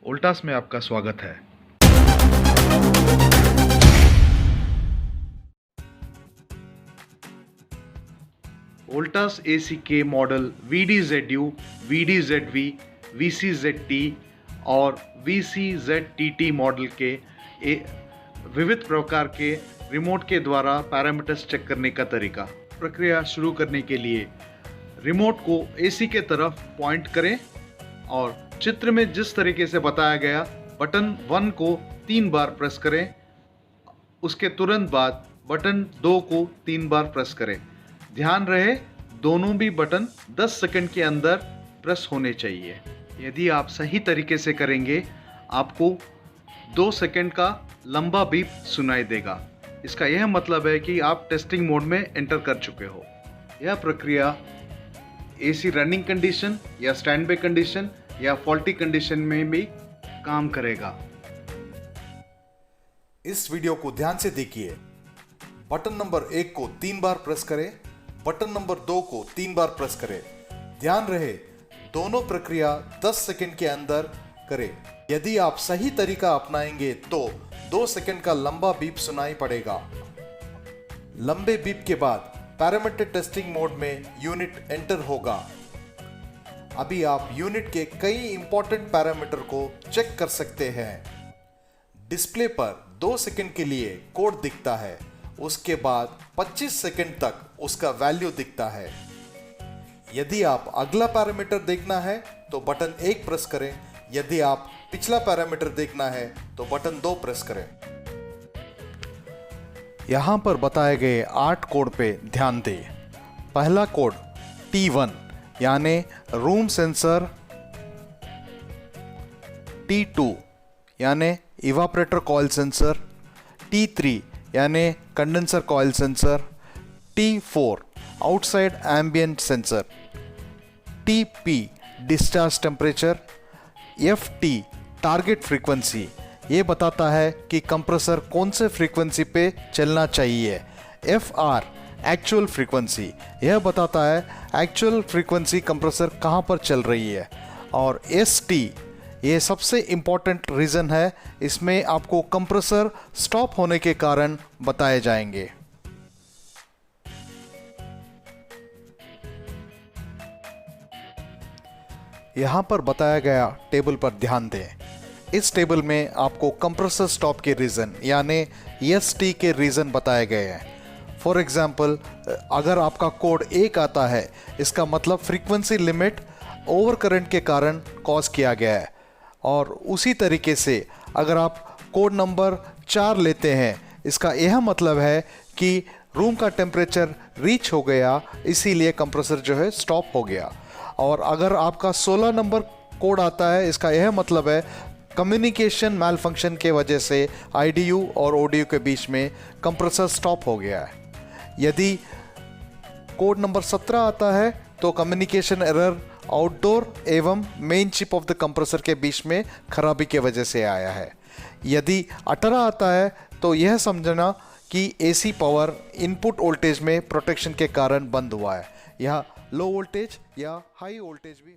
वोल्टास में आपका स्वागत है। वोल्टास एसी के मॉडल VDZU, VDZV, VCZT और VCZTT मॉडल के विविध प्रकार के रिमोट के द्वारा पैरामीटर्स चेक करने का तरीका। प्रक्रिया शुरू करने के लिए रिमोट को एसी के तरफ पॉइंट करें और चित्र में जिस तरीके से बताया गया बटन 1 को 3 बार प्रेस करें। उसके तुरंत बाद बटन 2 को 3 बार प्रेस करें। ध्यान रहे दोनों भी बटन 10 सेकंड के अंदर प्रेस होने चाहिए। यदि आप सही तरीके से करेंगे आपको 2 सेकंड का लंबा बीप सुनाई देगा। इसका यह मतलब है कि आप टेस्टिंग मोड में एंटर कर चुके हो। यह प्रक्रिया एसी रनिंग कंडीशन या स्टैंड बाय कंडीशन या फॉल्टी कंडीशन में भी काम करेगा। इस वीडियो को ध्यान से देखिए। बटन नंबर 1 को 3 बार प्रेस करें, बटन नंबर 2 को 3 बार प्रेस करें। ध्यान रहे दोनों प्रक्रिया 10 सेकंड के अंदर करें। यदि आप सही तरीका अपनाएंगे तो 2 सेकंड का लंबा बीप सुनाई पड़ेगा। लंबे बीप के बाद पैरामीटर टेस्टिंग मोड में यूनिट एंटर होगा। अभी आप यूनिट के कई इंपॉर्टेंट पैरामीटर को चेक कर सकते हैं। डिस्प्ले पर 2 सेकंड के लिए कोड दिखता है, उसके बाद 25 सेकंड तक उसका वैल्यू दिखता है। यदि आप अगला पैरामीटर देखना है तो बटन 1 प्रेस करें, यदि आप पिछला पैरामीटर देखना है तो बटन 2 प्रेस करें। यहां पर बताए गए 8 कोड पे ध्यान दें। पहला कोड T1 यानी रूम सेंसर, T2 यानी इवापोरेटर कॉइल सेंसर, T3 यानी condenser coil sensor, T4 outside ambient sensor, TP discharge temperature, FT target frequency, ये बताता है कि कंप्रेसर कौन से फ्रीक्वेंसी पे चलना चाहिए। FR एक्चुअल फ्रीक्वेंसी, यह बताता है एक्चुअल फ्रीक्वेंसी कंप्रेसर कहाँ पर चल रही है। और ST ये सबसे इम्पॉर्टेंट रीज़न है, इसमें आपको कंप्रेसर स्टॉप होने के कारण बताए जाएंगे। यहाँ पर बताया गया टेबल पर ध्यान दें। इस टेबल में आपको कंप्रेसर स्टॉप के रीज़न यानी ST के रीज़न बताए गए हैं। फॉर एग्जाम्पल अगर आपका कोड 1 आता है, इसका मतलब फ्रीक्वेंसी लिमिट ओवर करंट के कारण कॉज किया गया है। और उसी तरीके से अगर आप कोड नंबर 4 लेते हैं, इसका यह मतलब है कि रूम का टेम्परेचर रीच हो गया, इसीलिए कंप्रेसर जो है स्टॉप हो गया। और अगर आपका 16 नंबर कोड आता है, इसका यह मतलब है कम्युनिकेशन मैल फंक्शन के वजह से IDU और ODU के बीच में कंप्रेसर स्टॉप हो गया है। यदि कोड नंबर 17 आता है तो कम्युनिकेशन एरर आउटडोर एवं main chip off the compressor के बीच में खराबी के वजह से आया है। यदि 18 आता है तो यह समझना कि AC पावर इनपुट वोल्टेज में प्रोटेक्शन के कारण बंद हुआ है। यह लो वोल्टेज या हाई वोल्टेज भी